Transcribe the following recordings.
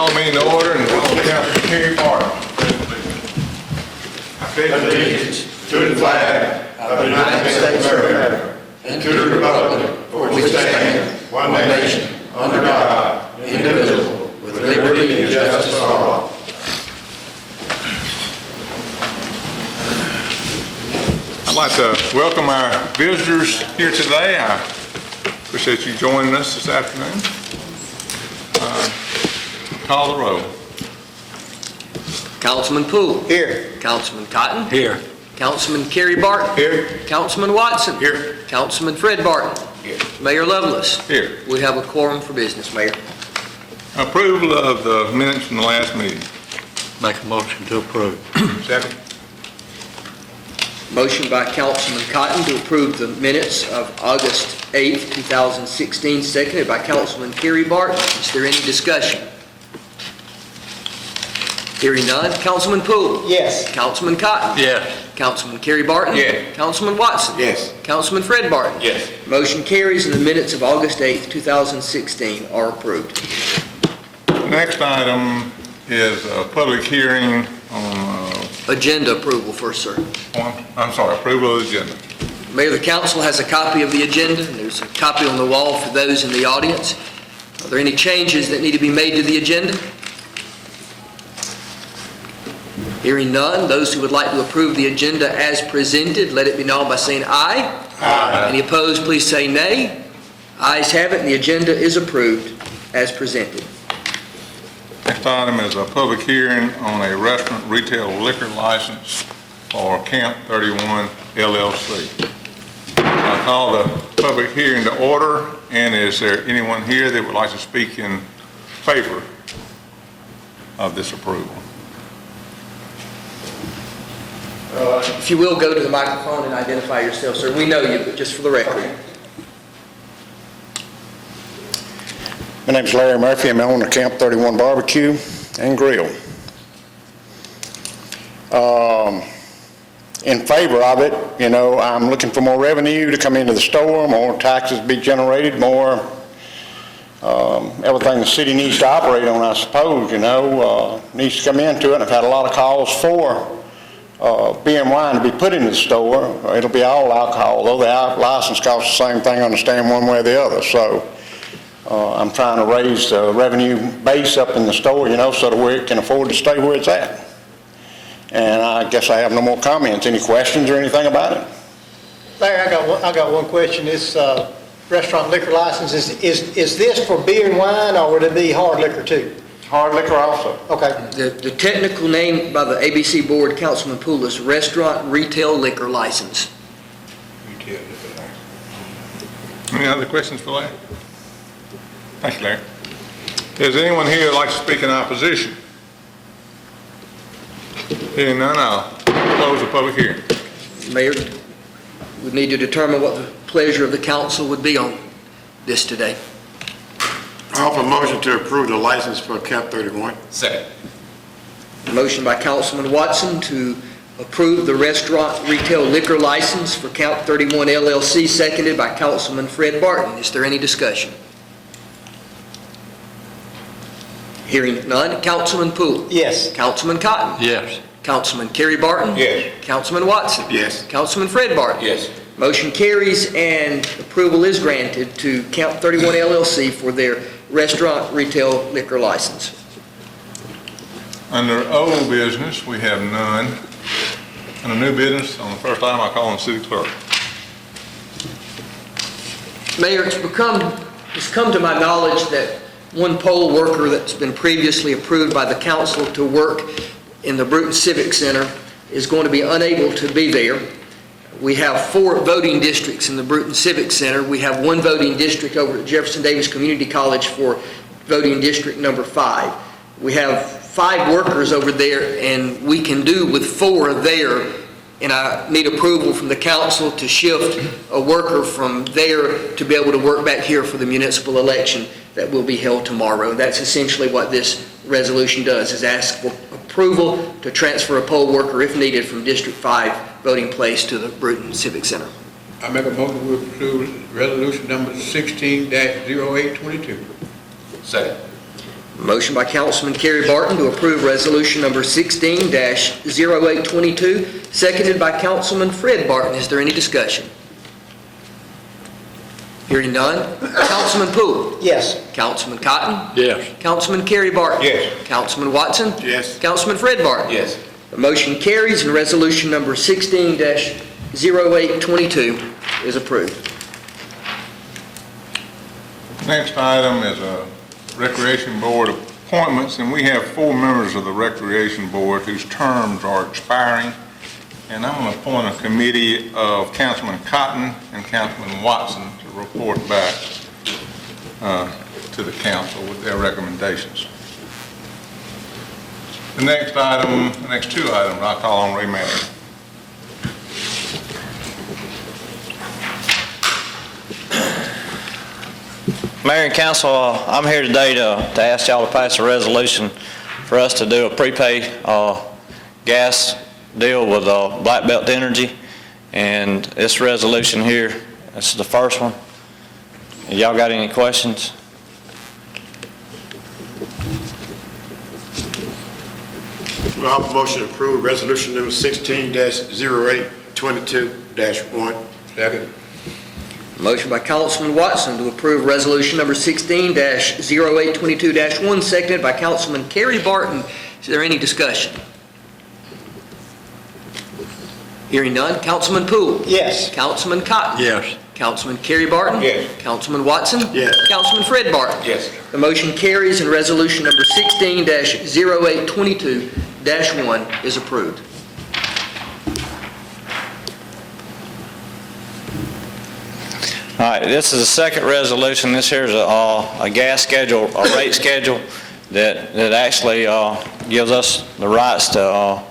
call the meeting to order and call the council to carry part. I pledge allegiance to the flag of the United States of America and to the republic for which it stands, one nation, under God, indivisible, with liberty and justice for all. I'd like to welcome our visitors here today. I appreciate you joining us this afternoon. Call the roll. Councilman Poole. Here. Councilman Cotton. Here. Councilman Kerry Barton. Here. Councilman Watson. Here. Councilman Fred Barton. Here. Mayor Lovelace. Here. We have a quorum for business, Mayor. Approval of the minutes from the last meeting. Make a motion to approve. Second. Motion by Councilman Cotton to approve the minutes of August 8th, 2016, seconded by Councilman Kerry Barton. Is there any discussion? Hearing none. Councilman Poole. Yes. Councilman Cotton. Yes. Councilman Kerry Barton. Yes. Councilman Watson. Yes. Councilman Fred Barton. Yes. Motion carries and the minutes of August 8th, 2016 are approved. Next item is a public hearing on, Agenda approval first, sir. approval of the agenda. Mayor, the council has a copy of the agenda, and there's a copy on the wall for those in the audience. Are there any changes that need to be made to the agenda? Hearing none, those who would like to approve the agenda as presented, let it be known by saying aye. Aye. Any opposed, please say nay. Ayes have it, and the agenda is approved as presented. Next item is a public hearing on a restaurant retail liquor license for Camp 31 LLC. I call the public hearing to order, and is there anyone here that would like to speak in favor of this approval? If you will, go to the microphone and identify yourself, sir. We know you, but just for the record. My name's Larry Murphy. I'm owner of Camp 31 Barbecue and Grill. In favor of it, you know, I'm looking for more revenue to come into the store, more taxes be generated, more everything the city needs to operate on, I suppose, you know, needs to come into it. I've had a lot of calls for beer and wine to be put in the store. It'll be all alcohol, although the license costs the same thing, I understand one way or the other. So I'm trying to raise the revenue base up in the store, you know, so that it can afford to stay where it's at. And I guess I have no more comments. Any questions or anything about it? Larry, I got one question. This restaurant liquor license, is this for beer and wine, or would it be hard liquor too? Hard liquor also. Okay. The technical name by the ABC Board, Councilman Poole, is Restaurant Retail Liquor License. Any other questions for Larry? Thank you, Larry. Is anyone here who'd like to speak in opposition? Hearing none, I'll close the public hearing. Mayor, we need to determine what the pleasure of the council would be on this today. I offer a motion to approve the license for Camp 31. Second. Motion by Councilman Watson to approve the restaurant retail liquor license for Camp 31 LLC, seconded by Councilman Fred Barton. Is there any discussion? Hearing none. Councilman Poole. Yes. Councilman Cotton. Yes. Councilman Kerry Barton. Yes. Councilman Watson. Yes. Councilman Fred Barton. Yes. Motion carries and approval is granted to Camp 31 LLC for their restaurant retail liquor license. Under old business, we have none. Under new business, on the first item, I call on the city clerk. Mayor, it's come to my knowledge that one poll worker that's been previously approved by the council to work in the Brewton Civic Center is going to be unable to be there. We have 4 voting districts in the Brewton Civic Center. We have 1 voting district over at Jefferson Davis Community College for voting district number 5. We have 5 workers over there, and we can do with 4 there, and I need approval from the council to shift a worker from there to be able to work back here for the municipal election that will be held tomorrow. That's essentially what this resolution does, is ask for approval to transfer a poll worker, if needed, from District 5 voting place to the Brewton Civic Center. I make a motion to approve resolution number 16-0822. Second. Motion by Councilman Kerry Barton to approve resolution number 16-0822, seconded by Councilman Fred Barton. Is there any discussion? Hearing none. Councilman Poole? Yes. Councilman Cotton? Yes. Councilman Kerry Barton? Yes. Councilman Watson? Yes. Councilman Fred Barton? Yes. The motion carries and resolution number 16-0822 is approved. Next item is Recreation Board appointments, and we have 4 members of the Recreation Board whose terms are expiring. And I'm going to appoint a committee of Councilman Cotton and Councilman Watson to report back to the council with their recommendations. The next two items, I'll call on Ray Manning. Mayor and council, I'm here today to ask y'all to pass a resolution for us to do a prepaid gas deal with Black Belt Energy. And this resolution here, this is the first one. Y'all got any questions? Well, I have a motion to approve resolution number 16-0822-1. Second. Motion by Councilman Watson to approve resolution number 16-0822-1, seconded by Councilman Kerry Barton. Is there any discussion? Hearing none. Councilman Poole? Yes. Councilman Cotton? Yes. Councilman Kerry Barton? Yes. Councilman Watson? Yes. Councilman Fred Barton? Yes. The motion carries and resolution number 16-0822-1 is approved. All right, this is the second resolution. This here is a gas schedule, a rate schedule that actually gives us the rights to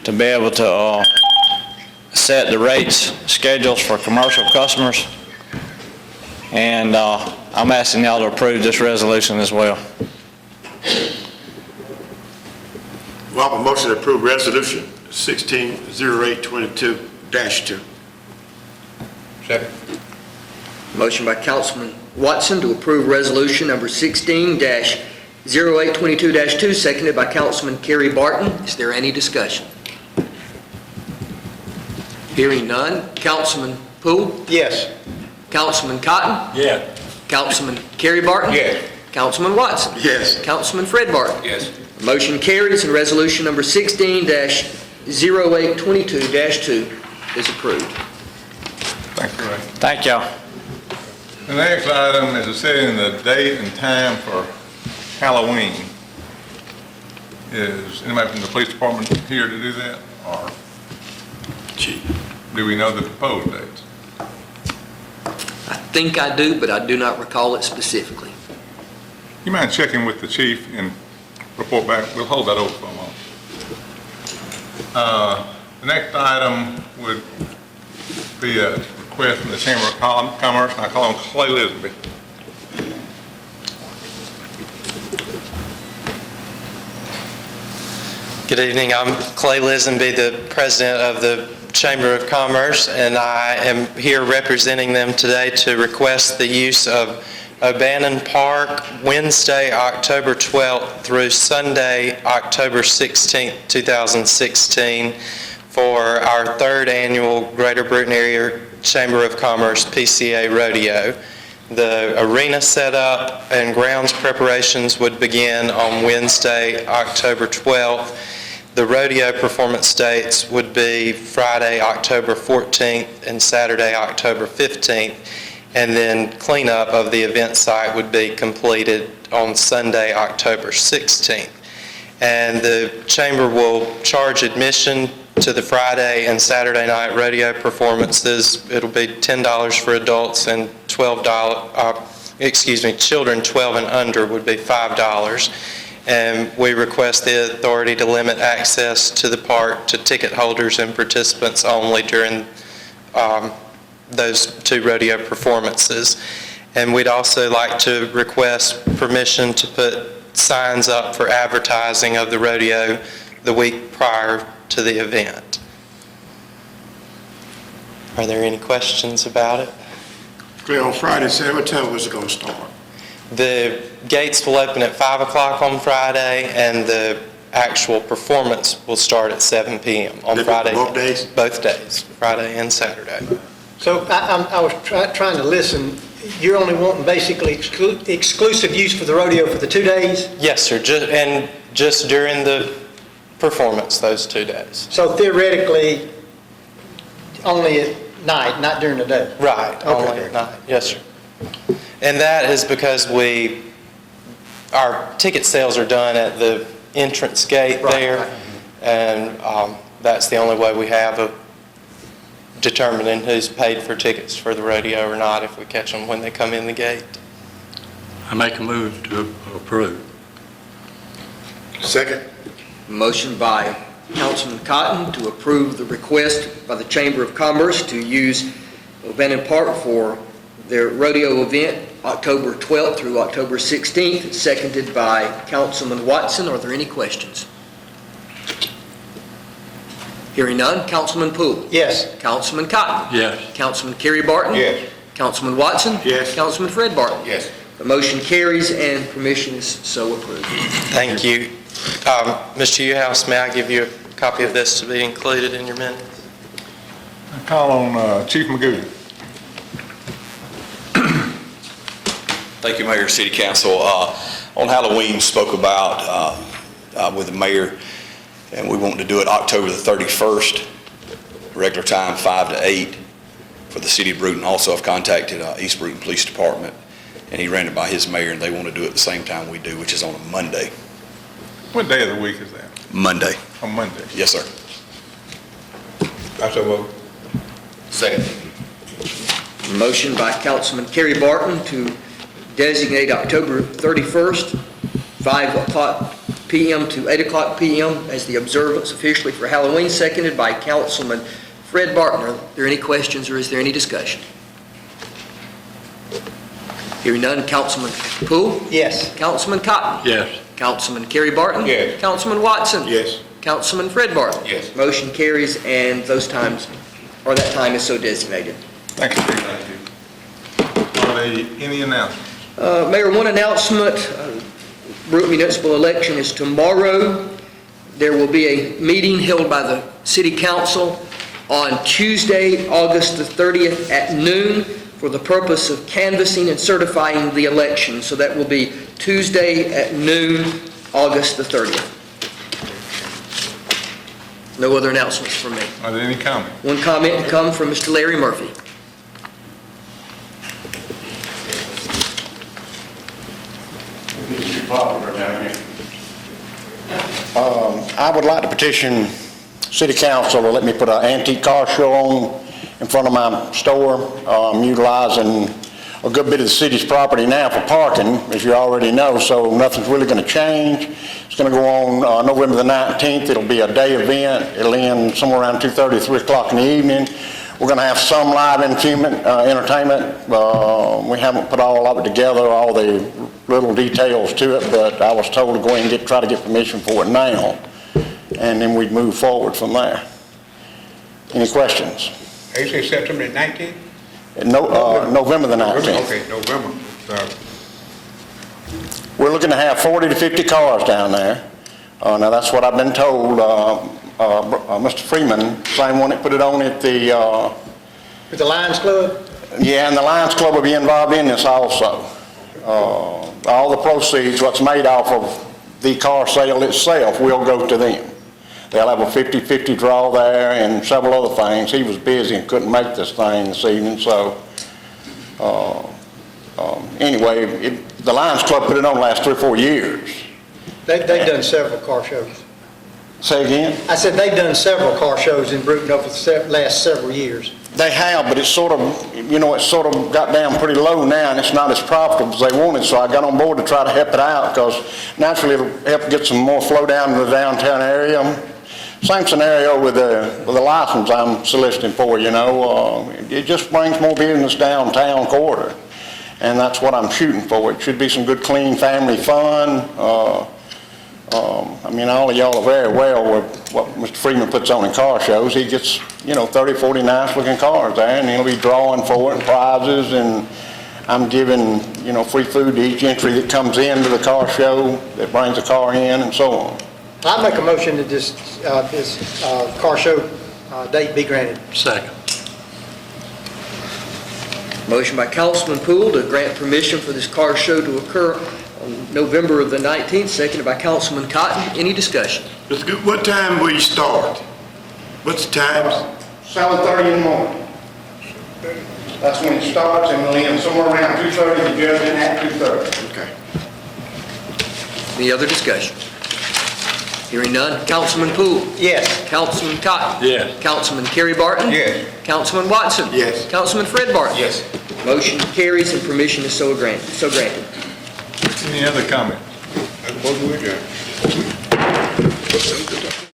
be able to set the rates schedules for commercial customers. And I'm asking y'all to approve this resolution as well. Well, I have a motion to approve resolution 16-0822-2. Second. Motion by Councilman Watson to approve resolution number 16-0822-2, seconded by Councilman Kerry Barton. Is there any discussion? Hearing none. Councilman Poole? Yes. Councilman Cotton? Yes. Councilman Kerry Barton? Yes. Councilman Watson? Yes. Councilman Fred Barton? Yes. Motion carries and resolution number 16-0822-2 is approved. Thank you, Ray. Thank y'all. The next item is setting the date and time for Halloween. Is anybody from the police department here to do that? Or do we know the proposed dates? I think I do, but I do not recall it specifically. You mind checking with the chief and report back? We'll hold that over for a moment. The next item would be a request from the Chamber of Commerce, and I call on Clay Lisby. Good evening. I'm Clay Lisenby, the president of the Chamber of Commerce, and I am here representing them today to request the use of O'Bannon Park Wednesday, October 12th through Sunday, October 16th, 2016 for our third annual Greater Brewton Area Chamber of Commerce PCA Rodeo. The arena setup and grounds preparations would begin on Wednesday, October 12th. The rodeo performance dates would be Friday, October 14th and Saturday, October 15th. And then cleanup of the event site would be completed on Sunday, October 16th. And the Chamber will charge admission to the Friday and Saturday night rodeo performances. It'll be $10 for adults and children 12 and under would be $5. And we request the authority to limit access to the park to ticket holders and participants only during those two rodeo performances. And we'd also like to request permission to put signs up for advertising of the rodeo the week prior to the event. Are there any questions about it? Clay, on Friday, Saturday, what time was it going to start? The gates will open at 5 o'clock on Friday, and the actual performance will start at 7 p.m. on Friday. Both days? Both days, Friday and Saturday. So I was trying to listen. You're only wanting basically exclusive use for the rodeo for the 2 days? Yes, sir, just during the performance, those 2 days. So theoretically, only at night, not during the day? Right, Okay. only at night, yes, sir. And that is because our ticket sales are done at the entrance gate Right, there, right. and that's the only way we have of determining who's paid for tickets for the rodeo or not, if we catch them when they come in the gate. I make a move to approve. Second? Motion by Councilman Cotton to approve the request by the Chamber of Commerce to use O'Bannon Park for their rodeo event, October 12th through October 16th, seconded by Councilman Watson. Are there any questions? Hearing none, Councilman Poole. Yes. Councilman Cotton. Yes. Councilman Kerry Barton. Yes. Councilman Watson. Yes. Councilman Fred Barton. Yes. The motion carries and permission is so approved. Thank you. Mr. Uhouse, may I give you a copy of this to be included in your minutes? I call on Chief Magoo. Thank you, Mayor, City Council. On Halloween, spoke about with the mayor, and we want to do it October the 31st, regular time, 5 to 8, for the city of Brewton. Also, I've contacted East Brewton Police Department, and he ran it by his mayor, and they want to do it the same time we do, which is on a Monday. What day of the week is that? Monday. On Monday. Yes, sir. I so vote. Second. Motion by Councilman Kerry Barton to designate October 31st, 5 o'clock p.m. to 8 o'clock p.m. as the observance officially for Halloween, seconded by Councilman Fred Barton. Are there any questions or is there any discussion? Hearing none, Councilman Poole? Yes. Councilman Cotton? Yes. Councilman Kerry Barton? Yes. Councilman Watson? Yes. Councilman Fred Barton? Yes. Motion carries and those times, or that time is so designated. Thank you, Chief. Are there any announcements? Mayor, one announcement. Brewton municipal election is tomorrow. There will be a meeting held by the city council on Tuesday, August the 30th at noon for the purpose of canvassing and certifying the election. So that will be Tuesday at noon, August the 30th. No other announcements from me. Are there any comments? One comment to come from Mr. Larry Murphy. I would like to petition City Council to let me put an antique car show on in front of my store. I'm utilizing a good bit of the city's property now for parking, as you already know, so nothing's really going to change. It's going to go on November the 19th. It'll be a day event. It'll end somewhere around 2:30, 3 o'clock in the evening. We're going to have some live entertainment. We haven't put all of it together, all the little details to it, but I was told to go ahead and try to get permission for it now, and then we'd move forward from there. Any questions? You say September 19th? November the 19th. Okay, November. Sorry. We're looking to have 40 to 50 cars down there. Now, that's what I've been told. Mr. Freeman, same one that put it on at the... With the Lions Club? Yeah, and the Lions Club will be involved in this also. All the proceeds, what's made off of the car sale itself, will go to them. They'll have a 50-50 draw there and several other things. He was busy and couldn't make this thing this evening, so anyway, the Lions Club put it on the last 3 or 4 years. They've done several car shows. Say again? I said they've done several car shows in Brewton over the last several years. They have, but it's sort of, it's sort of got down pretty low now, and it's not as profitable as they wanted, so I got on board to try to help it out, because naturally it'll help get some more flow down to the downtown area. Same scenario with the license I'm soliciting for, it just brings more business downtown quarter, and that's what I'm shooting for. It should be some good, clean, family fun. All of y'all are very well with what Mr. Freeman puts on in car shows. He gets, 30, 40 nice-looking cars there, and he'll be drawing for it and prizes, and I'm giving, free food to each entry that comes into the car show, that brings a car in, and so on. I make a motion that this car show date be granted. Second. Motion by Councilman Poole to grant permission for this car show to occur on November the 19th, seconded by Councilman Cotton. Any discussion? Mr. Good, what time will you start? What's the times? 7:30 in the morning. That's when it starts, and we'll end somewhere around 2:30, the judging at 2:30. Okay. Any other discussion? Hearing none. Councilman Poole? Yes. Councilman Cotton? Yes. Councilman Kerry Barton? Yes. Councilman Watson? Yes. Councilman Fred Barton? Yes. Motion carries and permission is so granted. Any other comments?